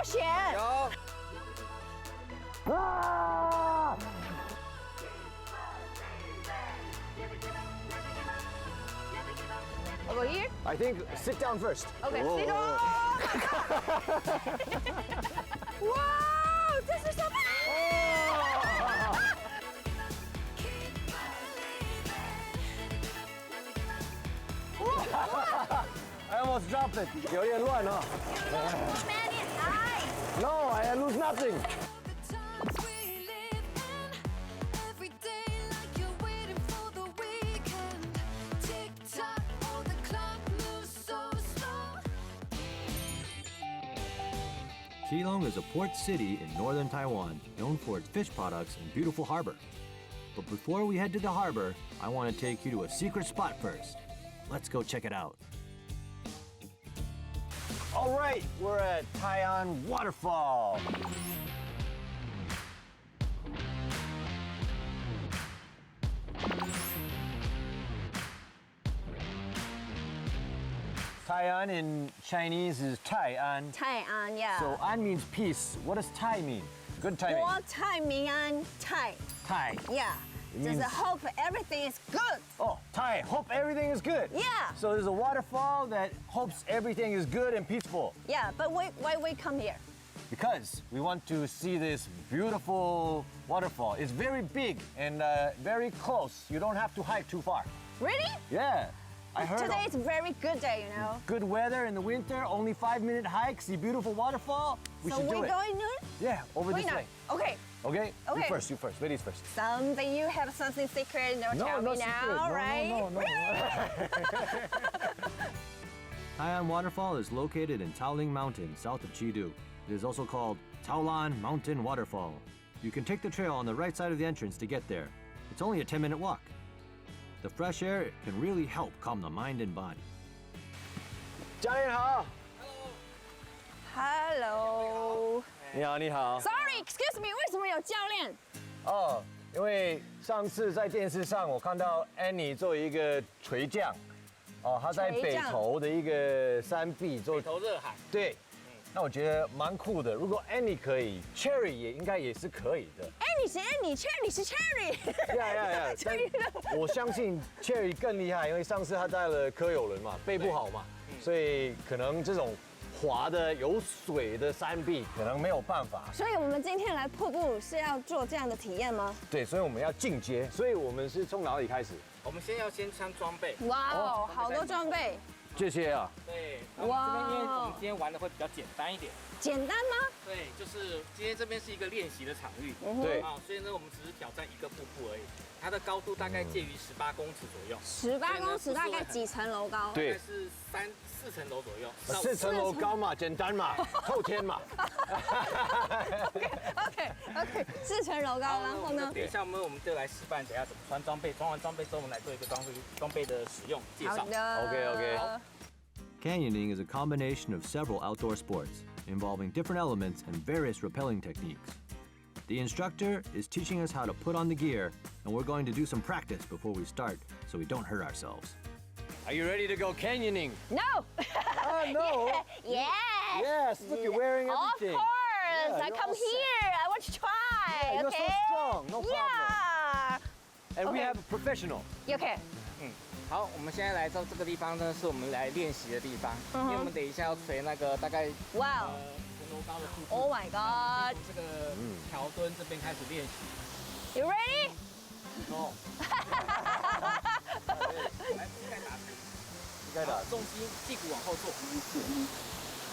险。有。啊 Over here. I think sit down first. Okay, Whoa. sit down. Wow, this is so bad. I almost dropped it. 有点乱啊。 Man, it's high. No, I lose nothing. Keelung is a port city in northern Taiwan, known for its fish products and beautiful harbor. But before we head to the harbor, I want to take you to a secret spot first. Let's go check it out. All right, we're at Tai'an Waterfall. Tai'an in Chinese is Tai'an. Tai'an, yeah. So An means peace. What does Tai mean? Good timing. 国泰民安，泰 Tai. Yeah. It Just means- hope everything is good. Oh, Tai. Hope everything is good. Yeah. So there's a waterfall that hopes everything is good and peaceful. Yeah, but why we come here? Because we want to see this beautiful waterfall. It's very big and very close. You don't have to hike too far. Really? Yeah. I heard Today is a very good day, you know. good weather in the winter, only 5-minute hike, see beautiful waterfall. We So should do we're it. going to? Yeah, over Why this not? way. Okay. Okay? Okay. You first. Ladies first. Something you have something secret. Don't tell no me now, secret. right? No. Tai'an Waterfall is located in Keelung Mountain, south of Chengdu. It is also called Tai'an Mountain Waterfall. You can take the trail on the right side of the entrance to get there. It's only a 10-minute walk. The fresh air can really help calm the mind and body. 教练好。 Hello. 你好，你好。 Sorry, excuse me. 为什么有教练？哦，因为上次在电视上我看到 Annie 做一个垂降，哦，她在北投的一个山壁做北投热海。对，那我觉得蛮酷的。如果 Annie 可以 ，Cherry 应该也是可以的。你是 Annie，Cherry 是 Cherry。呀，但我相信 Cherry 更厉害，因为上次他带了柯有伦嘛，背不好嘛，所以可能这种滑的有水的山壁可能没有办法。所以我们今天来瀑布是要做这样的体验吗？对，所以我们要进阶，所以我们是从哪里开始？我们先穿装备。哇哦，好多装备。这些啊，对，我们这边因为我们今天玩的会比较简单一点。简单吗？对，就是今天这边是一个练习的场域。对啊，所以呢，我们只是挑战一个瀑布而已。它的高度大概介于18公尺左右。18公尺大概几层楼高？对大概是4层楼左右。 4层楼高嘛，简单嘛，后天嘛。OK， 4层楼高，然后呢？等一下我们就来示范，等一下怎么穿装备。穿完装备之后，我们来做一个装备的使用介绍。好的。OK。 Canyoning is a combination of several outdoor sports, involving different elements and various rappelling techniques. The instructor is teaching us how to put on the gear, and we're going to do some practice before we start so we don't hurt ourselves. Are you ready to go canyoning? No. No. Yes. Yes. Look, you're wearing everything. Of course. Yeah, I you're come all set. here. I want to try. Yeah, you're so okay. strong. No problem. Yeah. And we Okay. have a professional. Okay. 好，我们现在来到这个地方呢，是我们来练习的地方，因为我们等一下要垂那个大概Wow. 10楼高的瀑布。 Oh my God. 从这个桥墩这边开始练习。 You ready? 哦。来，膝盖打直，重心屁股往后坐。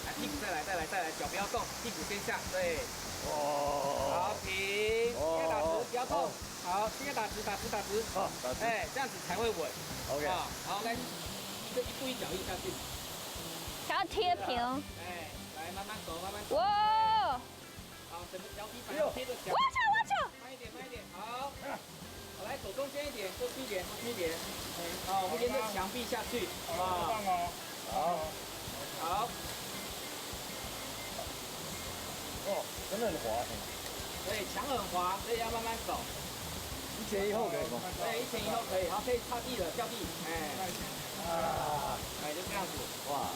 来，屁股再来，脚不要动，屁股先下，对。好，停，膝盖打直，不要动。好，膝盖打直。好，打直。哎，这样子才会稳。 OK。好，来，这一步一脚印下去。想要贴平。哎，来，慢慢走。哇！好，整个脚底板要贴着墙。watch out！ 慢一点，好。好，来，走中间一点，过去一点。好，会沿着墙壁下去。好。好。哦，真的很滑。对，墙很滑，所以要慢慢走。一前一后可以吗？对，一前一后可以。好，可以擦地了，掉地。哎，就这样子。哇，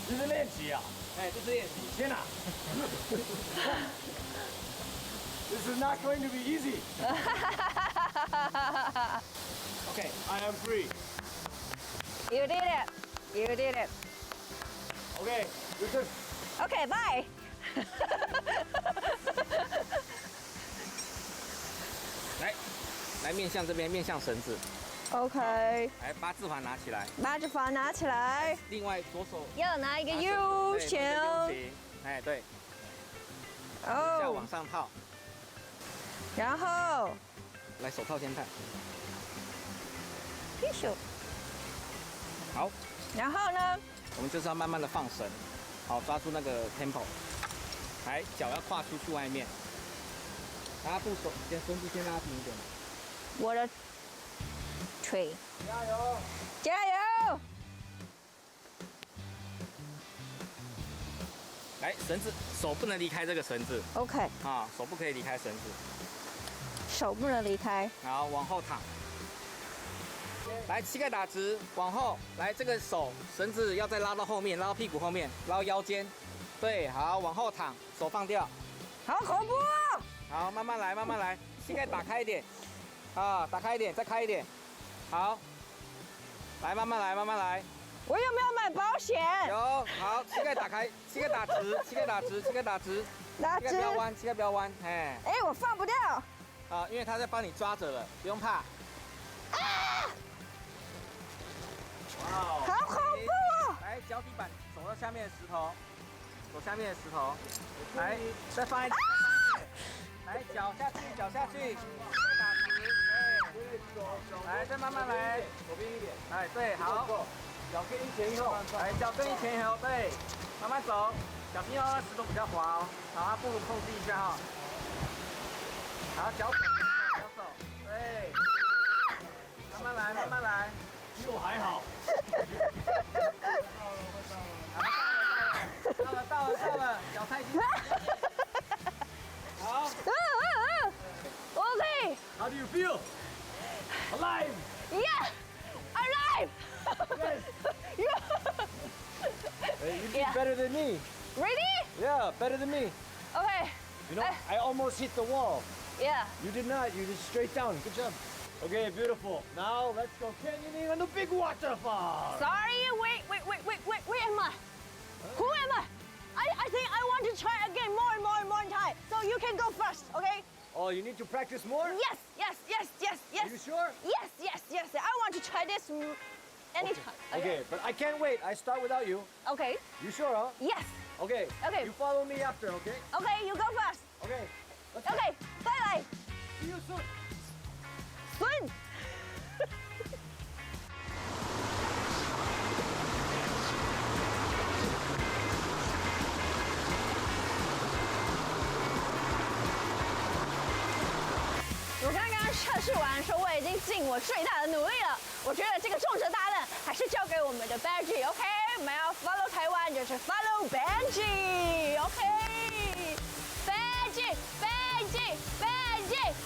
这是练习啊！哎，这是练习。天哪！ This is not going to be easy. OK， I am free. You did it. You did it. Okay, your turn. Okay, bye. 来面向这边，面向绳子。 OK，来把字环拿起来，把这把拿起来，另外左手要拿一个拿 U 对型。拿一个 U 型，哎对，再哦往，上套，然后来手套先戴。屁咻，好，然后呢？我们就是要慢慢的放绳，好抓住那个 tempo， 来脚要跨出去外面，拉住手，绳子先拉平一点。我的腿，加油！加油！来，绳子手不能离开这个绳子 OK，啊，手不可以离开绳子，手不能离开。然后往后躺。来，膝盖打直，往后。来，这个手绳子要再拉到后面，拉到屁股后面，拉到腰间。对，好，往后躺，手放掉。好恐怖哦！好，慢慢来，慢慢来，膝盖打开一点，啊，打开一点，再开一点。好，来，慢慢来，慢慢来。我有没有买保险？有，好，膝盖打开，膝盖打直，膝盖打直，膝盖打直，打直膝盖不。要弯，膝盖不要弯，哎，哎，我放不掉。啊，因为他在帮你抓着了，不用怕。好恐怖哦！来，脚底板走到下面的石头，走下面的石头，来，再放一点，来，脚下去，脚下去，打直，对，来，再慢慢来，左边一点。哎，对，好，脚跟一前一后。来，脚跟一前一后，对，慢慢走，小心哦，石头比较滑哦，好，步控制一下哈，好，脚手，脚手，对，慢慢来，慢慢来。比我还好。到了，脚太近。好。OK， How do you feel? Alive. Yeah, alive. Yes. Hey, you did Yeah. better than me. Ready? Yeah, better than me. Okay. You know, I almost hit the wall. Yeah. You did not. You did straight down. Good job. Okay, beautiful. Now let's go canyoning on the big waterfall. Sorry. Wait. Where am I? Who am I? I think I want to try again more and more time. So you can go first, okay? Oh, you need to practice more? Yes. Are you sure? Yes. I want to try this anytime. Okay, but I can't wait. I start without you. Okay. You sure, huh? Yes. Okay. Okay. You follow me after, okay? Okay, you go first. Okay. Let's go. Okay. Bye. See you soon. 孙。我刚刚测试完说我已经尽我最大的努力了，我觉得这个重责大任还是交给我们的 Benji，OK？、我们要 follow 台湾就是 follow Benji，OK？Benji。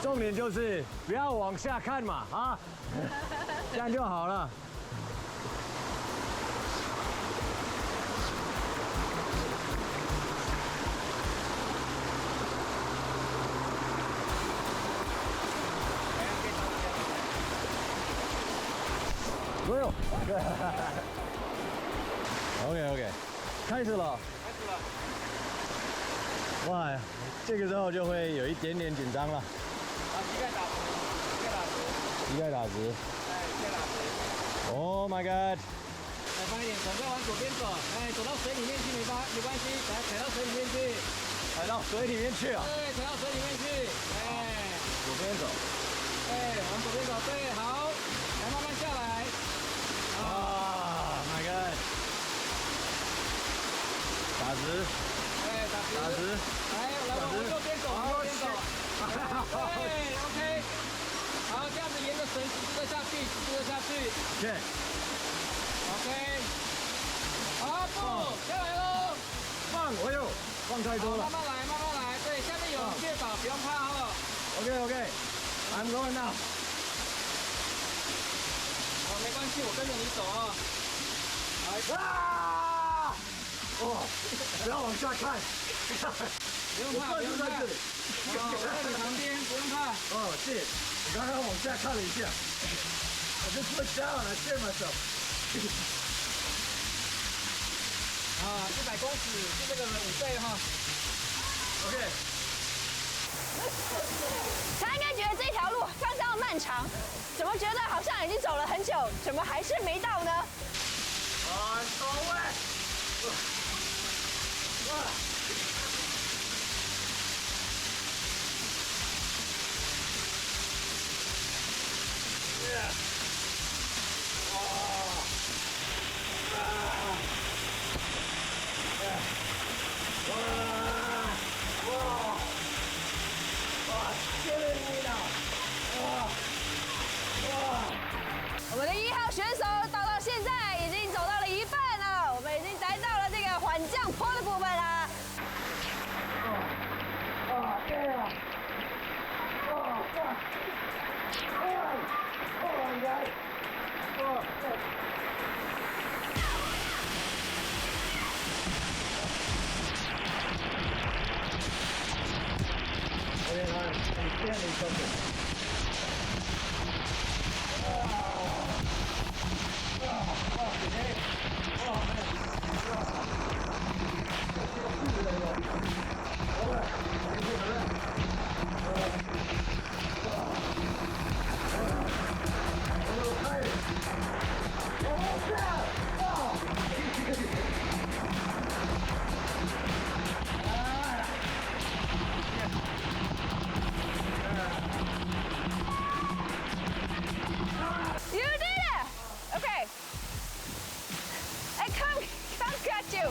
重点就是不要往下看嘛，啊，这样就好了。不用。OK， 开始了。哇，这个时候就会有一点点紧张了。好，膝盖打直，膝盖打直。膝盖打直。哎，膝盖打直。Oh my god！ 来放一点，手再往左边走，哎，走到水里面去没关系，来踩到水里面去。踩到水里面去啊！对，踩到水里面去，哎，左边走。对，往左边走，对，好，来慢慢下来。啊 ，My god！ 打直。哎，打直。打直。来往右边走，往右边走。对 ，OK。好，这样子沿着绳直着下去，直着下去。对。OK。好，不，下来喽。放，哎呦，放太多了。慢慢来，慢慢来。对，下面有人确保，不用怕哦。OK，I'm going now。好，没关系，我跟着你走啊。啊！哦，不要往下看。不用怕，不用怕。哦，我在你旁边，不用怕。哦，谢谢。我刚刚往下看了一下。I just looked down. I scared myself. 100公尺是这个5倍哈。OK。他应该觉得这条路相当漫长，怎么觉得好像已经走了很久，怎么还是没到呢？I'm so wet. Yeah. It's killing me now. 我们的1号选手到现在已经走到了一半了，我们已经来到了这个缓降坡的部分啦。I'm feeling something. You did it! Okay. I come catch you.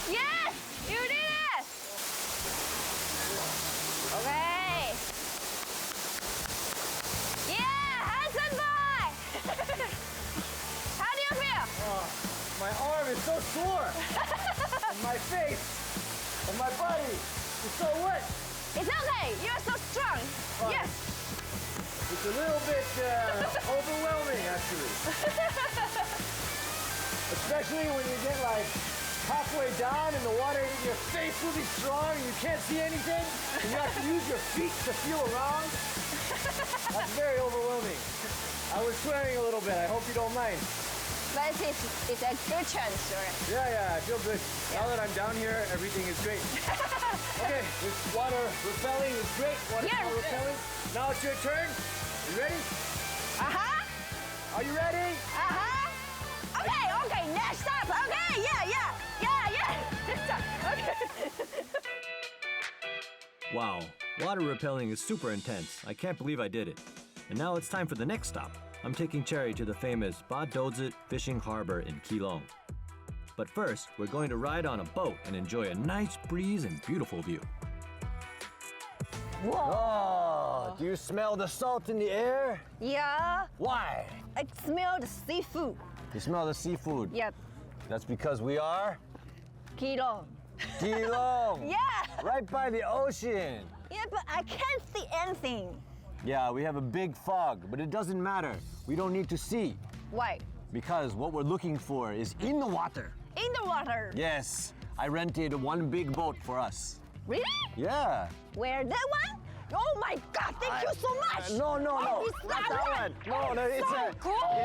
Yes, you did it. Okay. Yeah, handsome boy. How do you feel? My arm is so sore. And my face and my body is so wet. It's okay. You're so strong. Yes. It's a little bit overwhelming, actually. Especially when you get like halfway down and the water, your face will be strong and you can't see anything. And you have to use your feet to feel around. That's very overwhelming. I was swearing a little bit. I hope you don't mind. But it's a good chance, right? Yeah, I feel good. Now that I'm down here, everything is great. Okay, this water rappelling is great. Waterfall rappelling. Now it's your turn. You ready? Uh-huh. Are you ready? Uh-huh. Okay, next stop. Okay, yeah. Okay. Wow, water rappelling is super intense. I can't believe I did it. And now it's time for the next stop. I'm taking Cherry to the famous Badouzi Fishery Harbor in Keelung. But first, we're going to ride on a boat and enjoy a nice breeze and beautiful view. Whoa. Oh, do you smell the salt in the air? Yeah, Why? I smell the seafood. You smell the seafood? Yep. That's because we are Keelung. Keelung. Yeah. Right by the ocean. Yeah, but I can't see anything. Yeah, we have a big fog, but it doesn't matter. We don't need to see Why? because what we're looking for is in the water. In the water. Yes, I rented one big boat for us. Really? Yeah. Where that one? Oh my God! Thank you so much. No, Oh, it's not that one. No, it's So cool.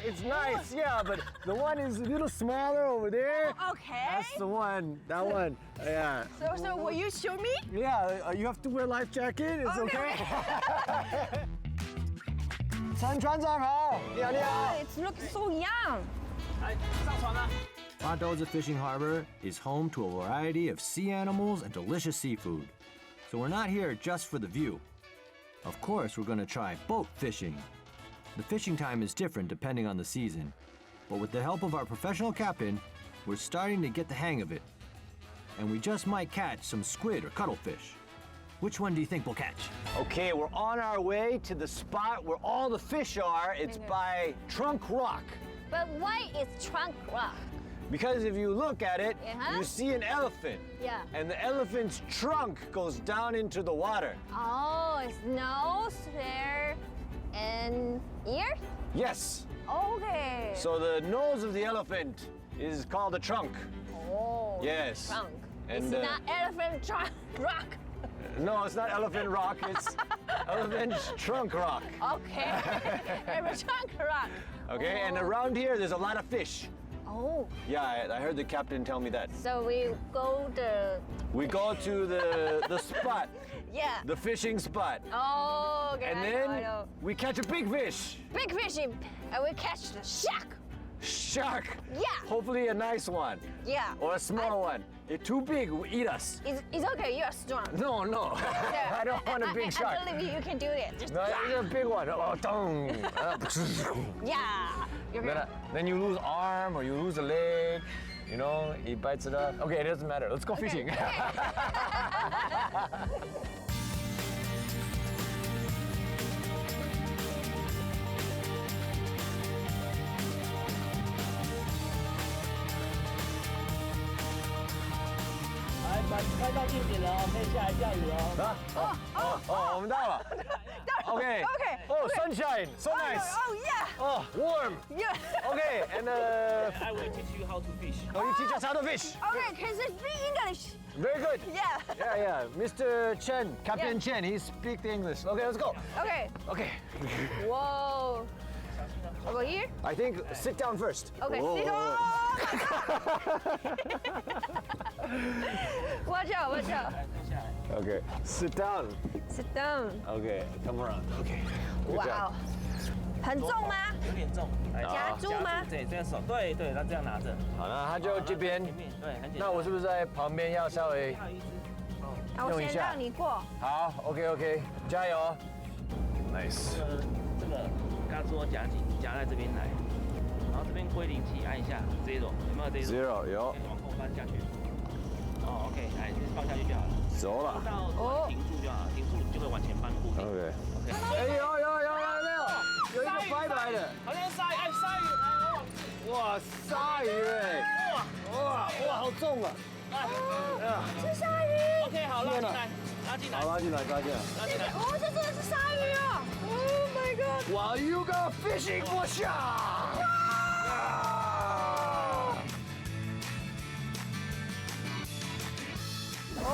it's nice, yeah, but the one is a little smaller over there. Okay. That's the one. That one. Yeah. So will you show me? Yeah, you have to wear life jacket. It's okay. 陈船长好，你好，你好。 Oh, it looks so young. 来，上船了。 Badouzi Fishery Harbor is home to a variety of sea animals and delicious seafood. So we're not here just for the view. Of course, we're going to try boat fishing. The fishing time is different depending on the season, but with the help of our professional captain, we're starting to get the hang of it. And we just might catch some squid or cuttlefish. Which one do you think we'll catch? Okay, we're on our way to the spot where all the fish are. It's by Trunk Rock. But why is Trunk Rock? Because if you look at it, you see an elephant. Yeah. And the elephant's trunk goes down into the water. Oh, it's nose, hair, and ears? Yes. Okay. So the nose of the elephant is called the trunk. Yes. Trunk. And, it's not elephant trunk rock. No, it's not elephant rock. It's elephant trunk rock. Okay. Elephant trunk rock. Okay, and Oh. around here, there's a lot of fish. Oh. Yeah, I heard the captain tell me that. So we go We go to the spot, yeah. the fishing spot, Oh, okay. and I then know. we catch a big fish. Big fishing, and we catch the shark. Shark. Yeah. Hopefully a nice one. Yeah. Or a small one. If too big, will eat us. It's okay. You're strong. No, no. I don't want a big shark. I believe you can do it. Just No, it's a big one. Oh, dong. yeah. You're good. Then you lose arm or you lose a leg. You know, he bites it up. Okay, it doesn't matter. Let's go fishing.我们到了。Okay. Okay. Oh, sunshine. So nice. Oh yeah. Oh, warm. Yeah. Okay, and I will teach you how to fish. oh, you teach us how to fish. Okay, can you speak English? Very good. Yeah. Yeah. Mr. Chen, Captain Yeah. Chen, he speaks English. Okay, let's go. Okay. Okay. Whoa. Over here? I think sit down first. Okay. Whoa. Sit down. Watch out. Watch out. Okay, sit down. Sit down. Okay, come around. Okay. Good job. Wow. 很重吗？有点重，来夹住吗？对，这样手，对，那这样拿着。好，那他就这边。前面对，很简单。那我是不是在旁边要稍微？还有一只，那我先让你过。好 ，OK， 加油。Nice。这个嘎桌夹紧，夹在这边来，然后这边归零器按一下 zero， 有没有 Zero 有。往后翻下去。哦 ，OK， 哎，放下去就好了。走了。到停住就好了，停住你就会往前翻固定。 OK。 OK。哎有一个飞来的，好像鲨鱼，哎，鲨鱼，来，哇，鲨鱼哎，哇，好重啊！是鲨鱼。 OK， 好，拉进来，拉进来，好，拉进来。哦，这真的是鲨鱼哦 ！Oh my god！ 哇 ，You got fishing for shark！ 哦，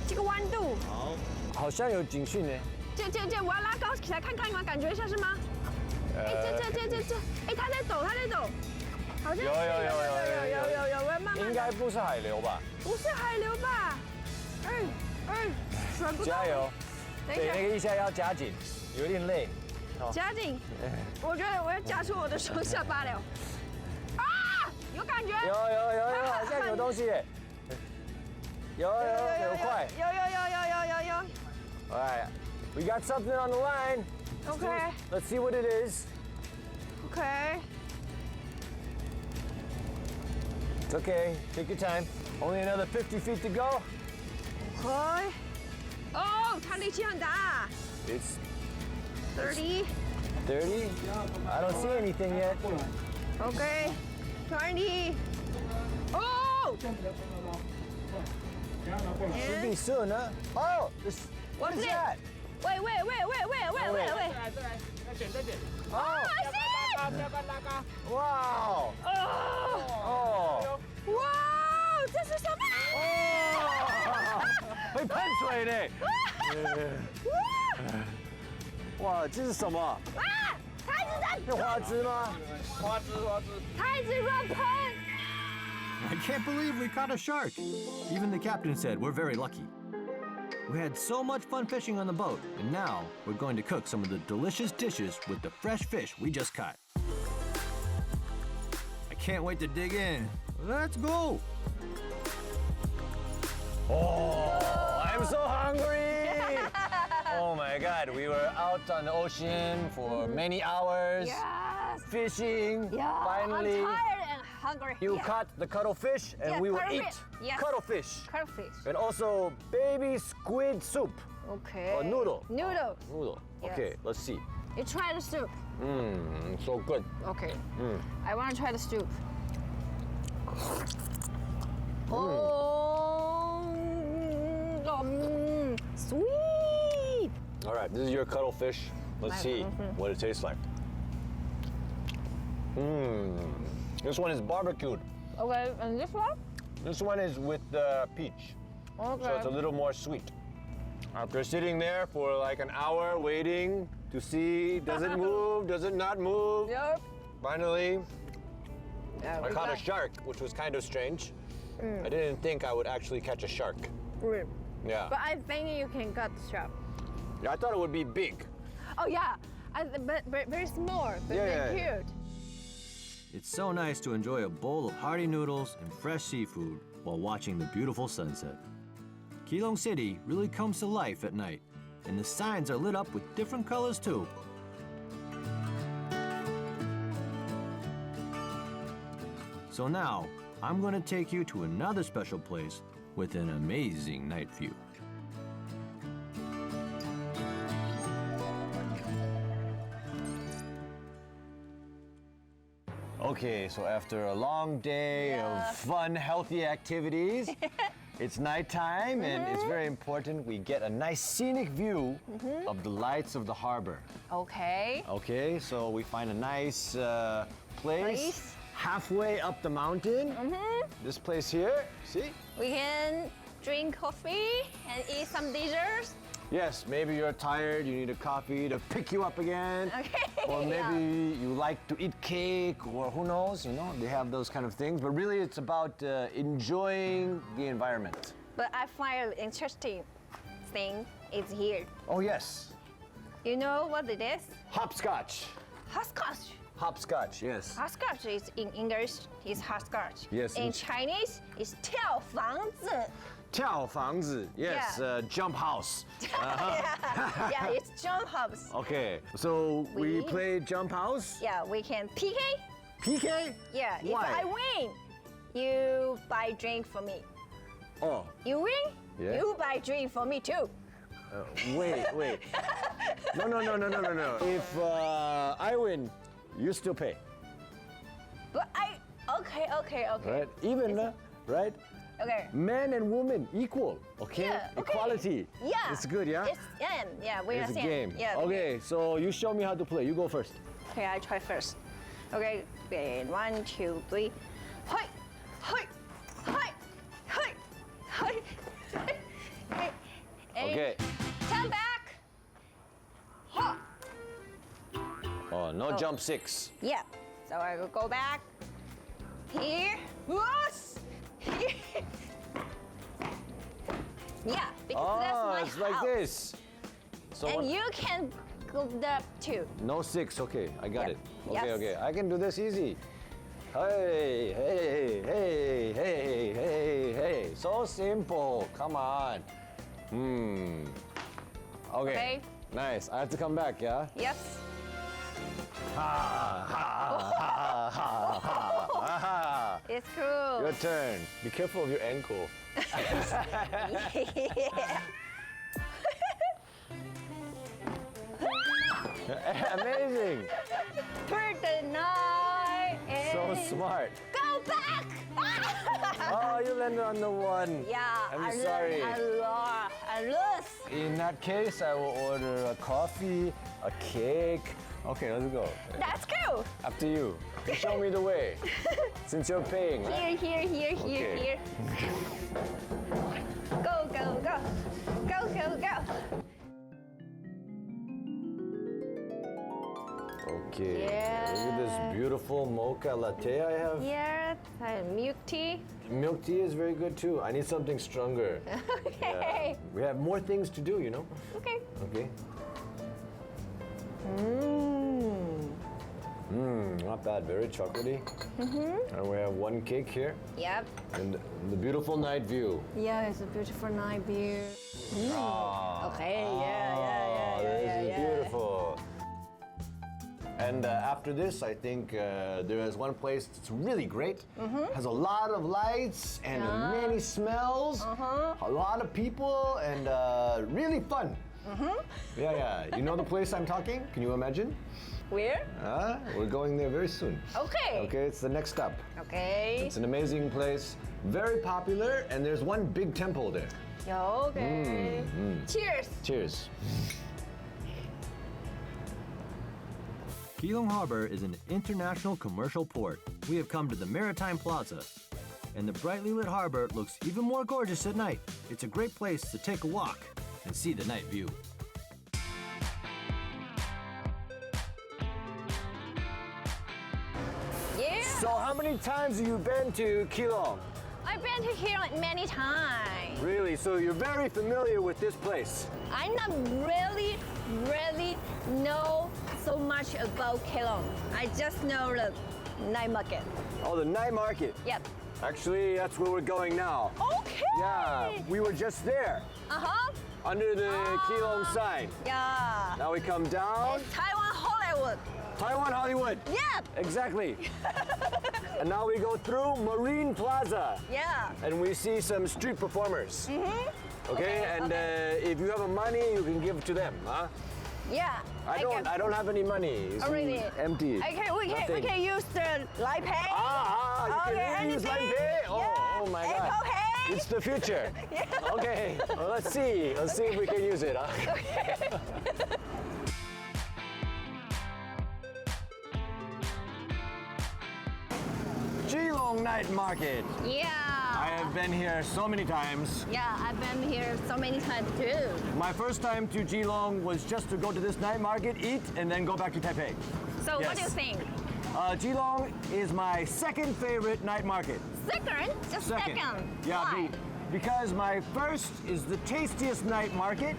这个弯度，好，好像有警讯呢。这，我要拉高起来看看吗？感觉一下是吗？哎，这，哎，它在抖，好像有，我要慢慢。应该不是海流吧？不是海流吧？甩不动。加油！对，那等一个一下要夹紧，有点累。下，夹紧。我觉得我要夹出我的手下巴了。啊，有感觉。有，好像有东西耶。有快。有。All right, we got something on the line. Okay. Let's see what it is. Okay. It's okay. Take your time. Only another 50 feet to go. Okay. 哦，它力气很大。 It's 30. 30. I don't see anything yet. Okay. 20. Oh! Should be soon, huh? Oh, what is What's it? that? Wait. 再卷， Oh, I see it! 拉嘎， wow. Oh. 哇，这是什么？会喷水呢。哇，这是什么？啊！它一直在是花枝吗？花枝，它一直乱喷。 I can't believe we caught a shark. Even the captain said we're very lucky. We had so much fun fishing on the boat, and now we're going to cook some of the delicious dishes with the fresh fish we just caught. I can't wait to dig in. Let's go. Oh, I'm so hungry. Oh my God, we were out on the ocean for many hours. Yes. Fishing. Yeah. Finally, I'm tired and hungry. you Yeah. caught the cuttlefish, and Yeah, we will cuttlefish. eat Yes. cuttlefish. Cuttlefish. And also baby squid soup. Okay. Or noodle. Noodles. Noodle. Yes. Okay, let's see. You try the soup. So good. Okay. I want to try the soup. Oh, sweet. All right, this is your cuttlefish. Let's see what it tastes like. This one is barbecued. Okay, and this one? This one is with peach. Okay. So it's a little more sweet. After sitting there for like an hour waiting to see, does it move, does it not move? Yep. Finally, Yeah, I caught a shark, which was kind of strange. I didn't think I would actually catch a shark. Yeah. But I think you can cut the shark. Yeah, I thought it would be big. Oh yeah, but very small, but Yeah, very yeah. cute. It's so nice to enjoy a bowl of hearty noodles and fresh seafood while watching the beautiful sunset. Keelung City really comes to life at night, and the signs are lit up with different colors too. So now, I'm going to take you to another special place with an amazing night view. Okay, so after a long day of fun, healthy activities, it's nighttime and it's very important we get a nice scenic view of the lights of the harbor. Okay. Okay, so we find a nice place halfway up the mountain. This place here, see? We can drink coffee and eat some desserts. Yes, maybe you're tired, you need a coffee to pick you up again. Okay. Or maybe you like to eat cake, or who knows, you know, they have those kind of things. But really, it's about enjoying the environment. But I find an interesting thing is here. Oh, yes. You know what it is? Hopscotch. Hopscotch. Hopscotch, yes. Hopscotch is in English is hopscotch. Yes, In in Chinese is 跳房子. 跳房子, yes, Yeah. Jump house. Yeah, it's jump house. Okay, so we We- play jump house. Yeah, we can PK. PK? Yeah, Why? if I win, you buy drink for me. Oh, You win, Yeah. you buy drink for me too. wait. No. If I win, you still pay, But okay. right? Even, right? Okay. Men and women equal, okay? Yeah, okay. Equality. Yeah. It's good, yeah? Yeah, we're It's a same. game. Yeah. Okay, so you show me how to play. You go first. Okay, I try first. Okay, 1, 2, 3. Hi. Okay. Turn back. Ha. Oh, no jump 6. Yeah. So I will go back. Here. Whoosh. Here. Yeah, because that's Oh, my it's house. like this. So And you can go up too. no 6. Okay, I got Yep. it. Okay, Yes. okay. I can do this easy. Hey. So simple. Come on. Okay. Okay. Nice. I have to come back, yeah? Yes. It's cool. Your turn. Be careful of your ankle. Amazing. For the night. So and smart. Go back. Oh, you landed on the one. Yeah. I'm sorry. I lose. In that case, I will order a coffee, a cake. Okay, let's go. That's cool. Up to you. You show me the way. Since you're paying, right? Here. Okay. Go. Okay. Yeah. Look at this beautiful mocha latte I have. Yeah, milk tea. Milk tea is very good too. I need something stronger. Okay. We have more things to do, you know? Okay. Okay. Not bad. Very chocolatey. And we have one cake here. Yep. And the beautiful night view. Yeah, it's a beautiful night view. Okay. Oh, this is Yeah. beautiful. And after this, I think there is one place that's really great. Has a lot of lights and many smells, a lot of people, and really fun. Yeah. You know the place I'm talking? Can you imagine? Where? We're going there very soon. Okay. Okay, it's the next stop. Okay. It's an amazing place, very popular, and there's one big temple there. Okay. Cheers. Cheers. Keelung Harbor is an international commercial port. We have come to the Maritime Plaza, and the brightly lit harbor looks even more gorgeous at night. It's a great place to take a walk and see the night view. Yeah. So how many times have you been to Keelung? I've been to Keelung many times. Really? So you're very familiar with this place? I not really know so much about Keelung. I just know the night market. Oh, the night market. Yep. Actually, that's where we're going now. Okay. Yeah, we were just there, Uh-huh. under the Keelung sign. Yeah. Now we come down, It's Taiwan Hollywood. Taiwan Hollywood. Yep. Exactly. And now we go through Maritime Plaza, Yeah. and we see some street performers. Okay, and if you have a money, you can give to them, huh? Yeah. I don't have any money. It's Really? empty. Okay, we Nothing. can use the light pay. You Okay, can really use anything? Line Pay? Yeah. Oh my Apple God. Pay. It's the future. Okay, well, let's see. Let's see if we can use it. Huh? Keelung Night Market. Yeah. I have been here so many times. Yeah, I've been here so many times too. My first time to Keelung was just to go to this night market, eat, and then go back to Taipei. So what do you Yes. think? Keelung is my second favorite night market. Second? Just second. Yeah, Why? because my first is the tastiest night market.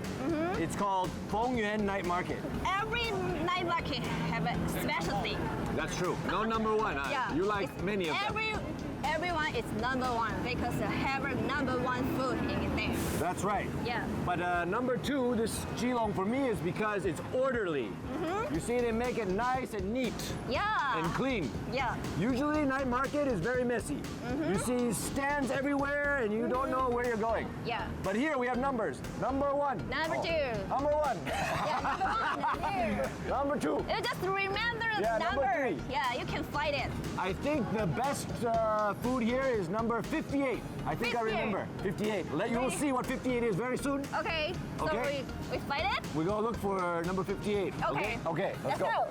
It's called Bongyuan Night Market. Every night market have a specialty. That's true. No number one. Huh? Yeah. You like It's many of them. Everyone is number one because they have a number one food in there. That's right. Yeah. But number two, this Keelung for me is because it's orderly. You see, they make it nice and neat Yeah. and clean. Yeah. Usually, night market is very messy. You see stands everywhere, and you don't know where you're going. Yeah. But here we have numbers. Number one. Number two. Number one. Yeah, number one here. Number two. You just remember the Yeah, number three. Yeah, you can find it. I think the best food here is number 58. I think I 58. remember. 58. You will see what 58 is very soon. Okay. So Okay. we find it? We go look for number 58. Okay. Okay. Let's go.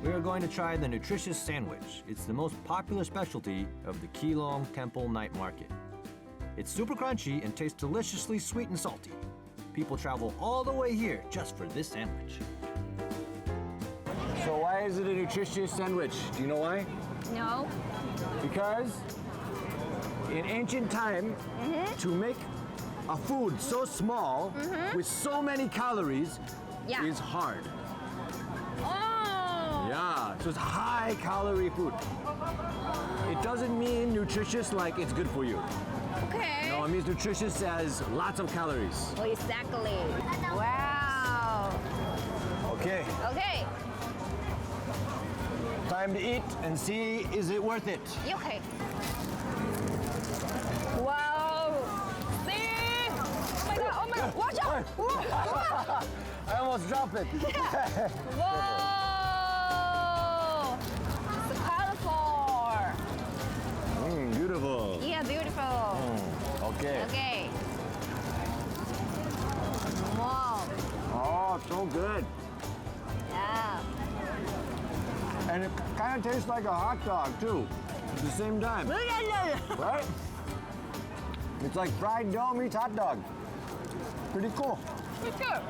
We are going to try the nutritious sandwich. It's the most popular specialty of the Keelung Temple Night Market. It's super crunchy and tastes deliciously sweet and salty. People travel all the way here just for this sandwich. So why is it a nutritious sandwich? Do you know why? No. Because in ancient time, to make a food so small with so many calories Yeah. is hard. Oh. Yeah, so it's high calorie food. It doesn't mean nutritious like it's good for you. Okay. No, it means nutritious as lots of calories. Oh, exactly. Wow. Okay, Okay. time to eat and see is it worth it. Okay. Wow. See? Oh my god. Oh my god. Watch out. Whoa. I almost dropped it. Whoa. It's colorful. Beautiful. Yeah, beautiful. Okay. Okay. Wow. Oh, so good. Yeah. And it kind of tastes like a hot dog too, at the same time, right? It's like fried dough meets hot dog. Pretty cool. It's good.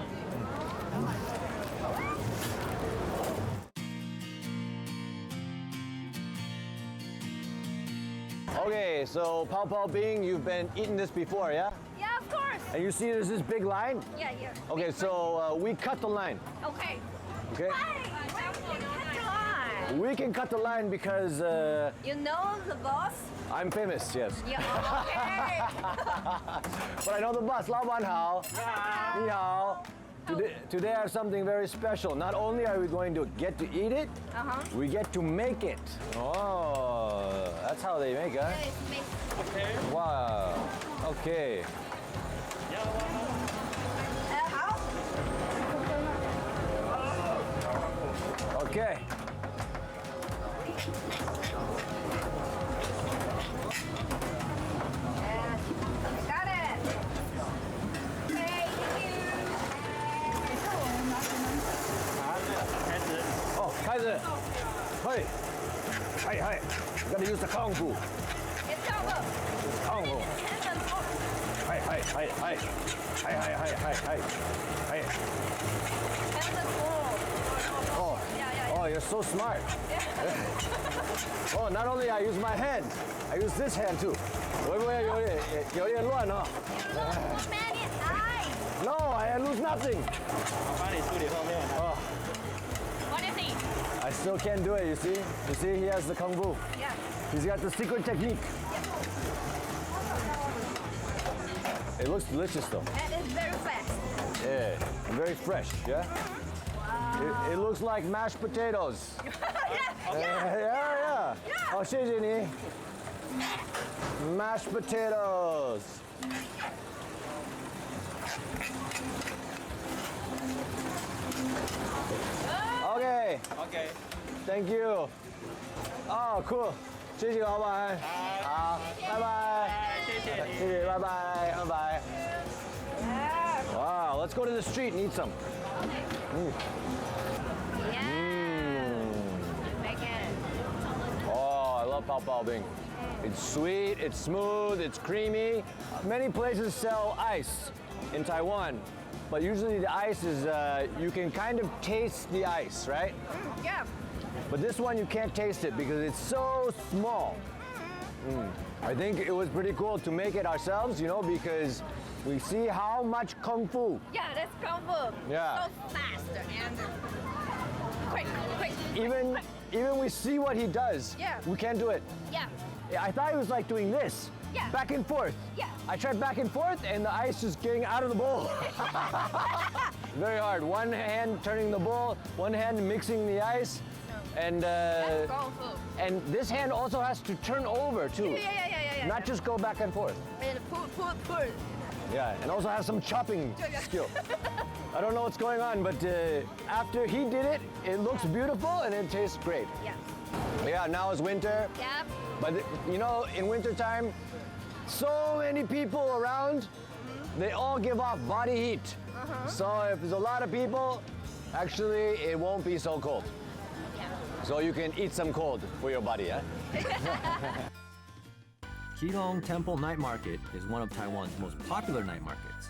Okay, so Pao Pao Bing, you've been eating this before, yeah? Yeah, of course. And you see there's this big line? Yeah, yeah. Okay, so we cut the line, Okay. okay? We can cut the line because You know the boss? I'm famous, yes. Yeah. Okay. But I know the boss, 老板好. Ni hao. Today I have something very special. Not only are we going to get to eat it, we get to make it. Oh, that's how they make it. Wow. Okay. Okay. Got it. Okay, thank you. Hey. You gotta use the kung fu. It's combo. Kung fu. Hey. Oh, you're so smart. Oh, not only I use my hand, I use this hand too. 会不会有点乱哦 ？No, I lose nothing. 我帮你处理后面。Oh, What do you think? I still can't do it. You see? He has the kung fu. Yeah. He's got the secret technique. It looks delicious though. And it's very fast. Yeah, and very fresh. Yeah. It looks like mashed potatoes. Yeah. Oh, 谢谢你。Mashed potatoes. Okay. Thank you. Oh, cool. 谢谢老板。好，拜拜。谢谢，拜拜。Wow, let's go to the street and eat some. Oh, I love Pao Pao Bing. It's sweet, it's smooth, it's creamy. Many places sell ice in Taiwan, but usually the ice is, you can kind of taste the ice, right? Yeah. But this one you can't taste it because it's so small. I think it was pretty cool to make it ourselves, because we see how much kung fu. Yeah, that's kung fu. Yeah. So fast and quick. Even we see what he does. Yeah. We can't do it. Yeah. I thought he was like doing this. Yeah. Back and forth. Yeah. I tried back and forth and the ice is getting out of the bowl. Very hard. One hand turning the bowl, one hand mixing the ice. And That's kung fu. and this hand also has to turn over too. Yeah. Not just go back and forth. And pull. Yeah, and also has some chopping skill. I don't know what's going on, but after he did it, it looks beautiful and it tastes great. Yeah. Yeah, now it's winter. Yep. But in wintertime, so many people around, they all give off body heat. So if there's a lot of people, actually it won't be so cold. So you can eat some cold for your body, eh? Keelung Temple Night Market is one of Taiwan's most popular night markets.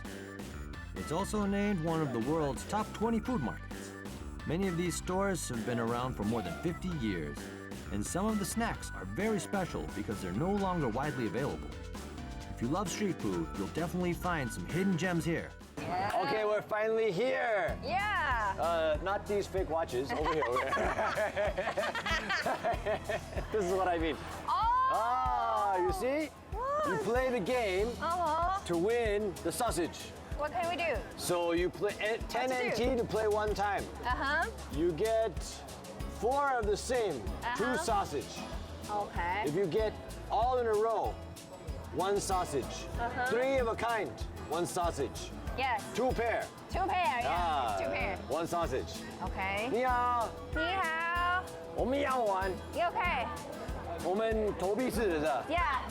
It's also named one of the world's top 20 food markets. Many of these stores have been around for more than 50 years, and some of the snacks are very special because they're no longer widely available. If you love street food, you'll definitely find some hidden gems here. Okay, we're finally here. Yeah. Not these fake watches, over here. This is what I mean. Ah, you see? You play the game to win the sausage. What can we do? So you play 10 NT to play one time. You get 4 of the same, 2 sausage. Okay. If you get all in a row, 1 sausage. 3 of a kind, 1 sausage. Yes. 2 pair. 2 pair. Yeah. 2 pair. 1 sausage. Okay. 你好，你好。我们要玩， You okay? 我们投币式的是吧？ Yeah.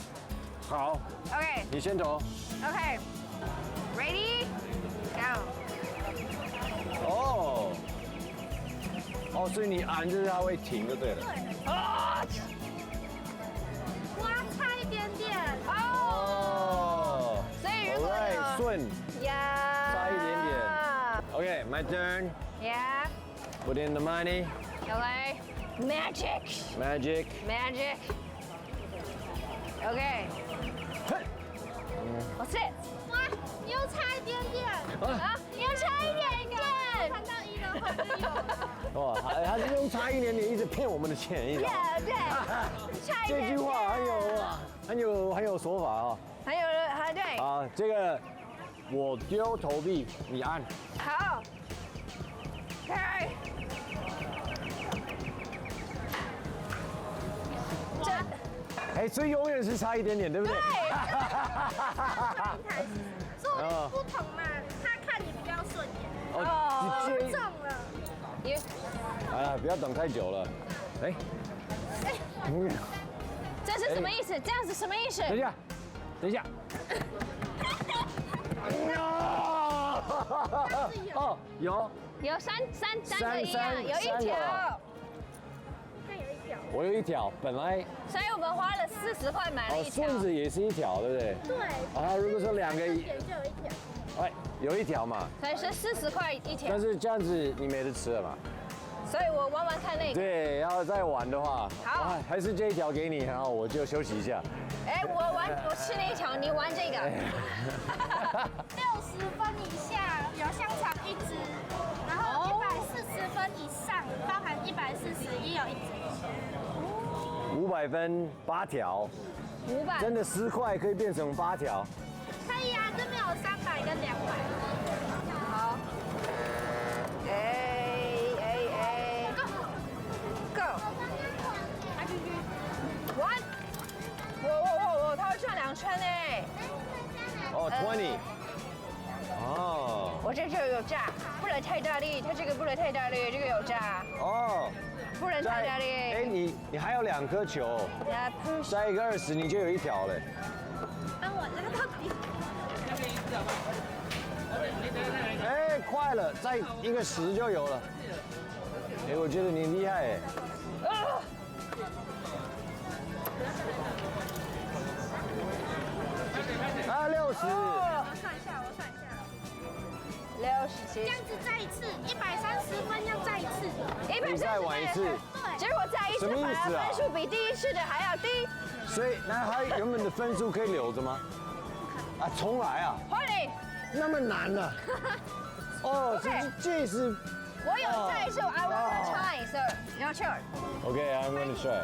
好， Okay. 你先投。 Okay. Ready? Go. 所以你按就是它会停就对了。哇，差一点点。所以如果有顺，呀，差一点点。Okay, my turn. Yeah. Put in the money. Okay. Magic. Magic. Okay. What's it? 哇，又差一点点。又差一点点。看到1的话就有了。哇，他是用差一点点一直骗我们的钱，你知道吗？对，差一这点点。句话很有说法啊。还对。好，这个我丢投币，你按。好。开。所以永远是差一点点，对不对？所以不同嘛，他看你比较顺眼。你中了。哎呀，不要等太久了。这是什么意思？这样子什么意思？等一下。有有三个一样，有一条。看有一条。我有一条，本来所以我们花了40块买了一条。顺子也是一条，对不对？对。啊，如果说2个，点就有一条。哎，有一条嘛。所以是40块一条。但是这样子你没得吃了嘛？所以我玩玩看那个。对，要再玩的话，好，还是这一条给你，然后我就休息一下。哎，我吃那一条，你玩这个。60分以下有香肠1只，然后140分以上，包含140也有1只。500分8条，500。真的10块可以变成8条。可以啊，这边有300跟200。好。Go。One。我，他会转2圈呢。哦，20。哦。我这有炸，不能太大力，它这个不能太大力，这个有炸。哦。不能太大力。哎，你还有2颗球，再一个20，你就有1条了。帮我拉到底。哎，快了，再一个10就有了。哎，我觉得你厉害哎。啊，60。我算一下。67。这样子再一次，130分要再一次。你再玩一次。对。结果再一次，什么意思啊？分数比第一次的还要低。所以那他原本的分数可以留着吗？啊，重来啊？换你。那么难啊？哦，这是。我有再一次 I want to try, sir. Your turn. Okay, I'm going to try.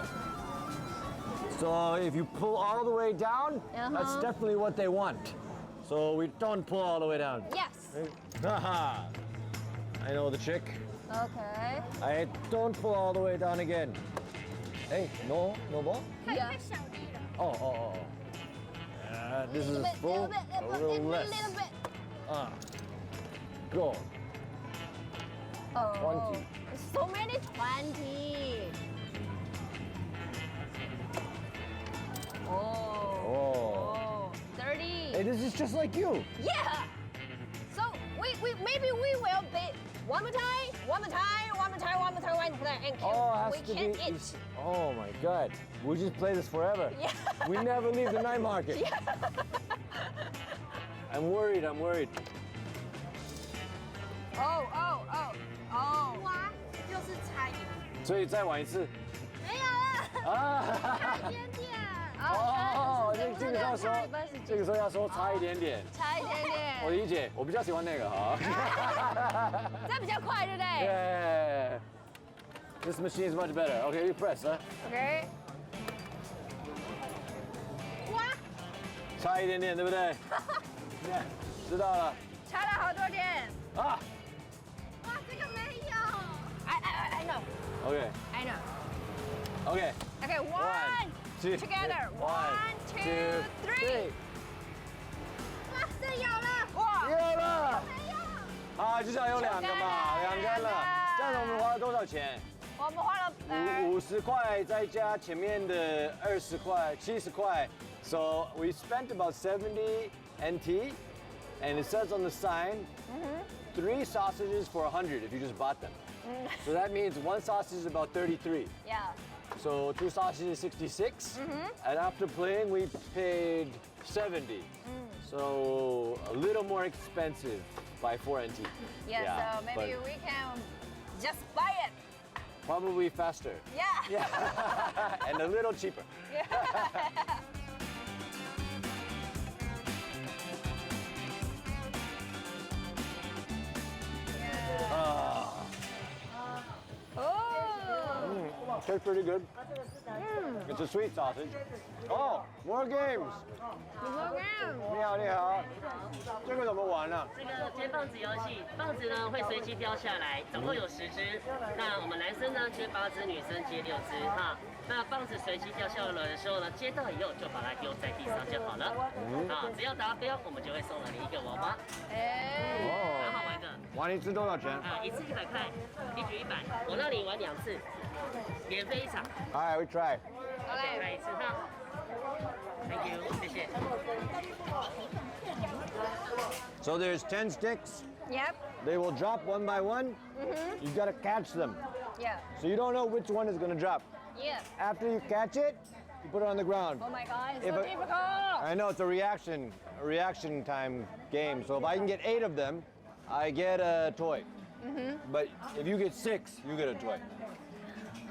So if you pull all the way down, that's definitely what they want. So we don't pull all the way down. Yes. Haha. I know the trick. Okay. I don't pull all the way down again. Hey, no ball? 太小力了。Oh. This is full. A little less. Go. 20. So many 20. Oh. 30. Hey, this is just like you. Yeah. So maybe we will be one more time, and we can't eat. Oh my God. We just play this forever. Yeah. We never leave the night market. Yeah. I'm worried. Oh. 哇，又是差一点。所以再玩一次。没有了。啊。差一点点。哦，这个时候要说差一点点。差一点点。我理解，我比较喜欢那个哈。这比较快，对不对 Yeah. This machine is much better. Okay, you press, huh?？OK。哇，差一点点，对不对？知道了。差了好多点。啊。哇，这个没有。I know. Okay. I know. Okay. Okay, one, two, together. 1, 2, 3. 哇，这有了。哇，有了。没有。啊，至少有2个嘛，2根了。这样子我们花了多少钱？我们花了50块，再加前面的20块，70块。So we spent about 70 NT, and it says on the sign, 3 sausages for 100 if you just bought them. So that means 1 sausage is about 33. Yeah. So 2 sausages is 66, and after playing we paid 70. So a little more expensive by 4 NT. Yeah, so maybe we can just buy it. Probably faster. Yeah. And a little cheaper. Tastes pretty good. It's a sweet sausage. Oh, more games. 你好，你好。这个怎么玩呢？这个接棒子游戏，棒子呢会随机掉下来，总共有10只。那我们男生呢接8只，女生接6只哈。那棒子随机掉下来的时候呢，接到以后就把它丢在地上就好了。啊，只要达标，我们就会送了你一个娃娃。蛮好玩的。玩一次多少钱？啊，一次100块，一局100，我让你玩2次，免费1场。Alright, we try. OK， 来1次哈。Thank you， 谢谢。So there's 10 sticks. Yep. They will drop one by one. You gotta catch them. Yeah. So you don't know which one is gonna drop. Yes. After you catch it, you put it on the ground. Oh my God, it's If so it- difficult. I know it's a reaction time game. So if I can get 8 of them, I get a toy. But if you get 6, you get a toy.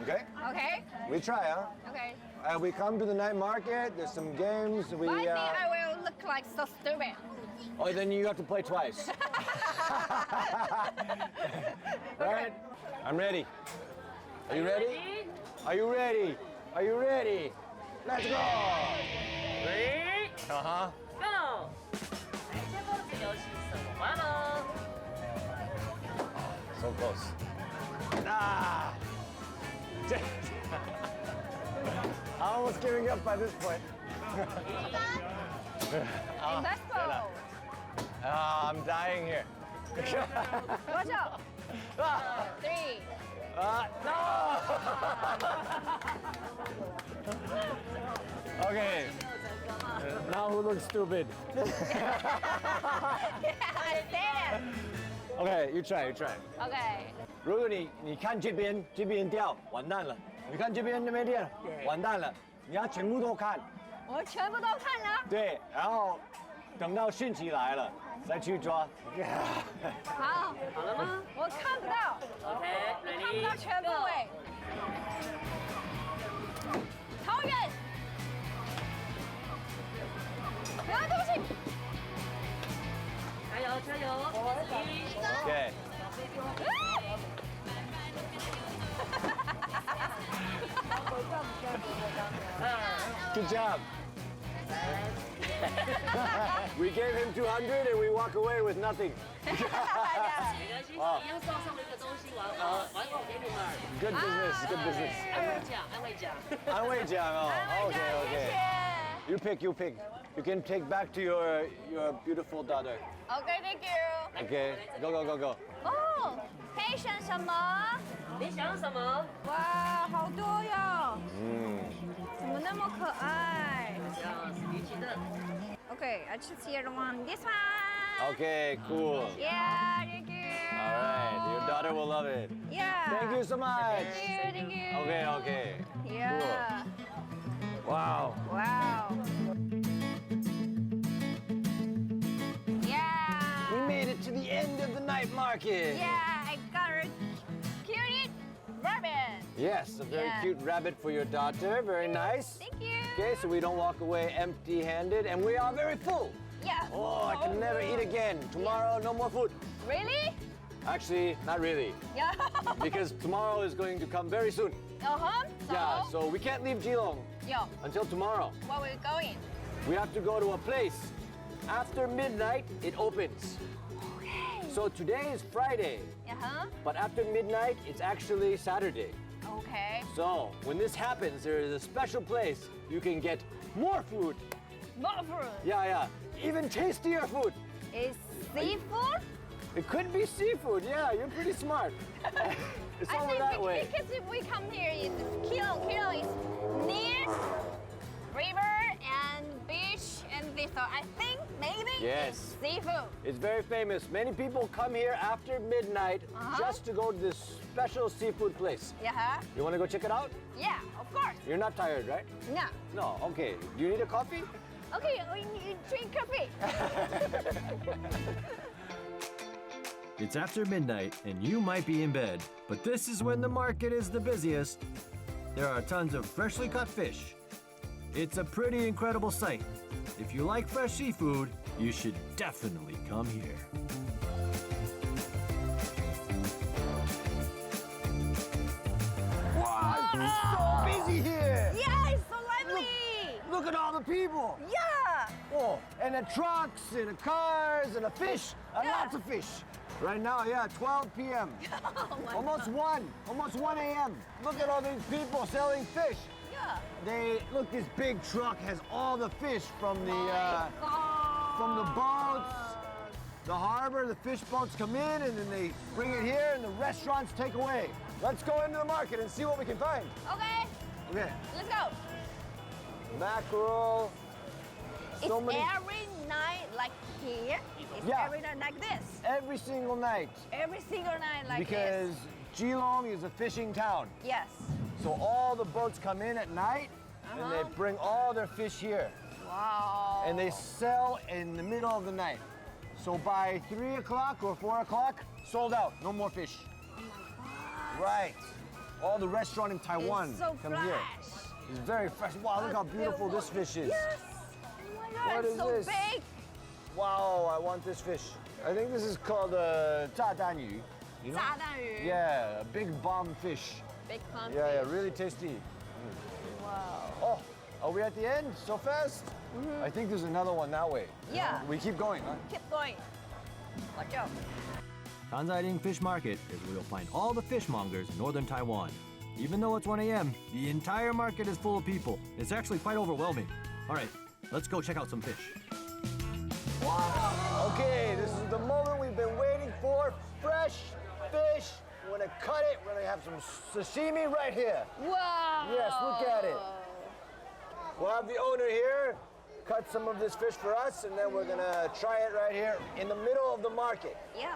Okay? Okay. We try, huh? Okay. We come to the night market. There's some games. We. But I think I will look like so stupid. Oh, then you have to play twice. Right? I'm ready. Are you ready? Are you ready? Are you ready? Let's go! Ready? Uh-huh. Go！海鲜棒子游戏什么玩呢？ So close. Ah! I'm almost giving up by this point. Let's go. I'm dying here. Watch out. 3. No! Okay. Now who looks stupid? Yeah, I said Okay, you try. it. Okay. 如果你看这边掉，完蛋了。你看这边那边掉，完蛋了。你要全部都看，我全部都看了。对，然后等到讯息来了再去抓。好，好了吗我看不到， ？OK，看不 ready？到全部哎。超远。啊，对不起。加油加油！一， Okay. Good job. We gave him 200 and we walk away with nothing. 没关系，一样送上了一个东西，玩偶给你们。 Good business, good business. 安慰奖，安慰奖。安慰奖哦。Okay. You pick. You can take back to your beautiful daughter. Okay, thank you. Okay, go. 哦，可以选什么？你想什么？哇，好多哟！怎么那么可爱要是离奇的。 ？Okay, I choose here one. This one. Okay, cool. Yeah, thank you. All right, your daughter will love it. Yeah. Thank you so much. Thank you. Okay. Yeah. Wow. Wow. Yeah. We made it to the end of the night market. Yeah, I got a cute rabbit. Yes, a very Yeah. cute rabbit for your daughter. Very nice. Thank you. Okay, so we don't walk away empty-handed, and we are very full. Yeah. Oh, I can never eat again. Tomorrow, no more food. Really? Actually, not really, Yeah. because tomorrow is going to come very soon. Uh-huh. Yeah, so we can't leave Keelung Yo, until tomorrow. where we going? We have to go to a place. After midnight, it opens. Okay. So today is Friday, Uh-huh. but after midnight, it's actually Saturday. Okay. So when this happens, there is a special place you can get more food. More fruit. Yeah. Even tastier food. Is seafood? It could be seafood. Yeah, you're pretty smart. It's I over think that way. because if we come here, it's Keelung is near river and beach and this. So I think maybe Yes. it's seafood. It's very famous. Many people come here after midnight just to go to this special seafood place. Yeah. You want to go check it out? Yeah, of course. You're not tired, right? No. No. Okay. Do you need a coffee? Okay, we need to drink coffee. It's after midnight and you might be in bed, but this is when the market is the busiest. There are tons of freshly caught fish. It's a pretty incredible sight. If you like fresh seafood, you should definitely come here. Wow, it's so busy here. Yeah, it's so lively. Look at all the people. Yeah. Oh, and the trucks and the cars and the fish. And Yeah. lots of fish. Right now, 12 p.m. Oh my Almost God. 1 a.m. Look at all these people selling fish. Yeah. Look, this big truck has all the fish from the God. boats, the harbor. The fish boats come in and then they bring it here and the restaurants take away. Let's go into the market and see what we can find. Okay, Okay, let's go. mackerel. It's every night like here. It's Yeah. every night like this. Every single night Every single night like because this. Keelung is a fishing town. Yes. So all the boats come in at night, and they bring all their fish here. Wow. And they sell in the middle of the night. So by 3 o'clock or 4 o'clock, sold out, no more fish. Oh my God. Right. All the restaurant in Taiwan It's so come fresh. here. It's very fresh. Wow, look how beautiful this fish is. Yes. Oh my God, What it's is so this? big. Wow, I want this fish. I think this is called 炸弹鱼. You know? 炸弹鱼. Yeah, a big bomb fish. Big plum Yeah, fish. really tasty. Wow. Oh, are we at the end so fast? I think there's another one that way. Yeah. We keep going, huh? Keep going. Watch out. Kanzaiding Fish Market is where you'll find all the fishmongers in northern Taiwan. Even though it's 1 a.m., the entire market is full of people. It's actually quite overwhelming. All right, let's go check out some fish. Okay, this is the moment we've been waiting for. Fresh fish. We're gonna cut it. We're gonna have some sashimi right here. Wow. Yes, look at it. We'll have the owner here cut some of this fish for us, and then we're gonna try it right here in the middle of the market. Yeah.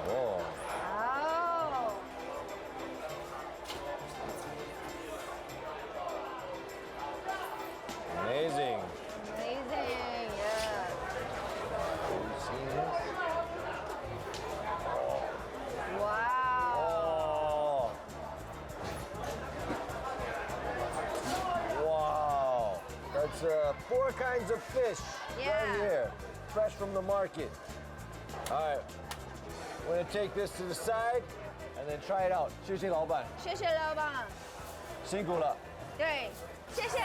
Oh. Wow. Amazing. Amazing. Yeah. Wow. Oh. Wow. That's 4 kinds of fish Yeah. right here, fresh from the market. All right. We're gonna take this to the side and then try it out. 谢谢老板，谢谢老板。辛苦了。对，谢谢。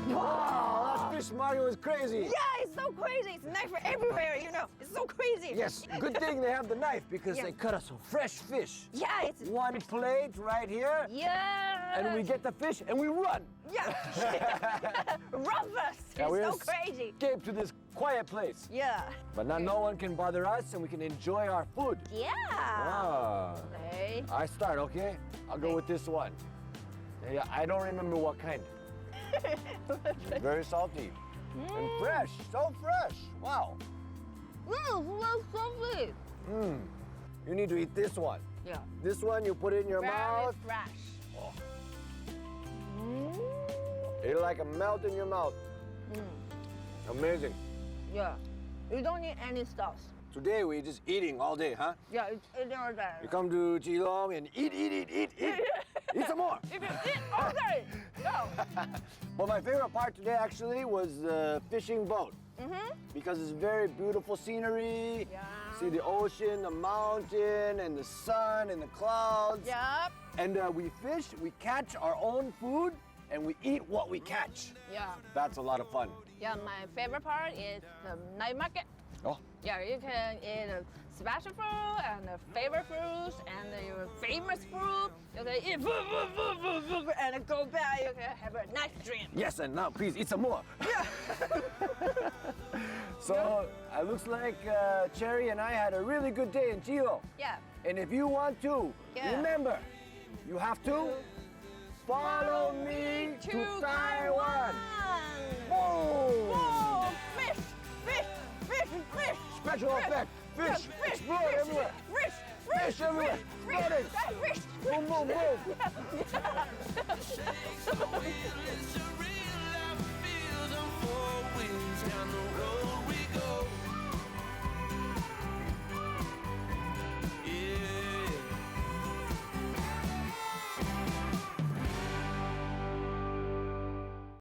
Wow, that fish market was crazy. Yeah, it's so crazy. It's knife everywhere, you know. It's so crazy. Yes, good thing they have the knife because Yeah. they cut us some fresh fish. Yeah, it's. One plate right here, Yeah. and we get the fish and we run. Yeah. Run fast. Yeah, It's we so crazy. escape to this quiet place. Yeah. But now no one can bother us and we can enjoy our food. Yeah. Ah. Okay. I start, okay? I'll go with this one. Yeah, I don't remember what kind. Very salty. And fresh, so fresh. Wow. So sweet. You need to eat this one. Yeah. This one you put it in your Very mouth. fresh. It'll like a melt in your mouth. Amazing. Yeah. You don't need any sauce. Today we're just eating all day, huh? Yeah, it's all there. You come to Keelung and eat. Eat some more. If you eat all day, go. But my favorite part today actually was the fishing boat. Because it's very beautiful scenery. Yeah. See the ocean, the mountain, and the sun, and the clouds. Yep. And we fish, we catch our own food, and we eat what we catch. Yeah. That's a lot of fun. Yeah, my favorite part is the night market. Oh, Yeah, you can eat a special fruit and the favorite fruits and your famous fruit. You can eat food, and go back. You can have a nice drink. yes, and now please eat some more. Yeah. So it looks like Cherry and I had a really good day in Keelung. Yeah. And if you want to, Yeah. remember, you have to follow me to Taiwan. Boom! Whoa! Fish! Fish! Fish! Fish! Special Fish. effect. Fish. Yeah, fish! Explode Fish! everywhere. Fish! Fish everywhere. Fish! Exploding. Fish! Boom, boom, boom.